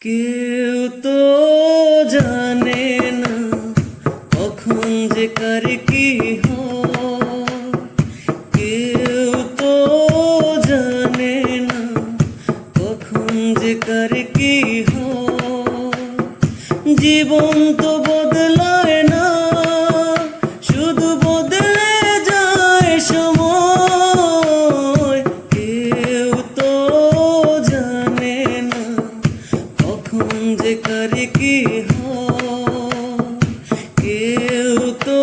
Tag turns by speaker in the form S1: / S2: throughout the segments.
S1: কেউ তো জানে না কখন যে কার কি হয়। কেউ তো জানে না কখন যে কার কি হয়। জীবন তো বদলায় না, শুধু বদলে যায় সময়। কেউ তো জানে না কখন যে কার কি হয়। কেউ তো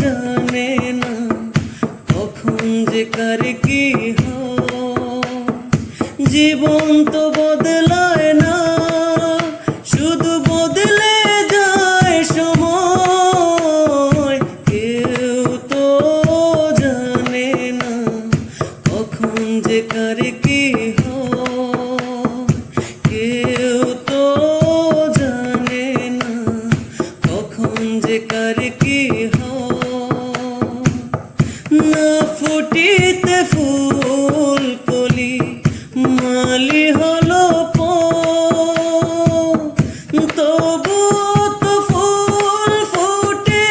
S1: জানে না কখন যে কার কি হয়। জীবন তো বদলায় না, শুধু বদলে যায় সময়। কেউ তো জানে না কখন যে কার কি হয়। কেউ তো জানে না কখন যে কার কি হয়। না ফুটিতে ফুল কলি মালি হলো তবু তো ফুল ফুটে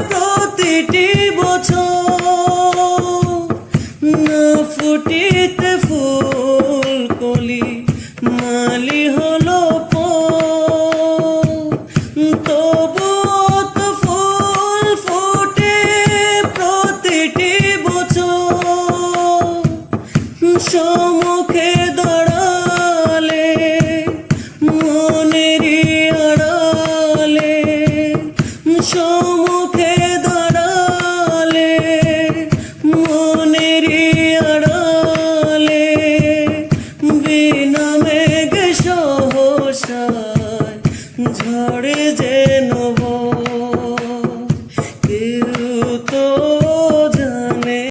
S1: প্রতিটি বছর। না ফুটিতে ফুল কলি মালি হলো তবু তো ফুল ফুটে প্রতিটি বছর। সম্মুখে দাঁড়ালে মনেরই আড়ালে, সম্মুখে দাঁড়ালে মনেরই আড়ালে, বিনা মেঘ সহসায় ঝড়ে যেন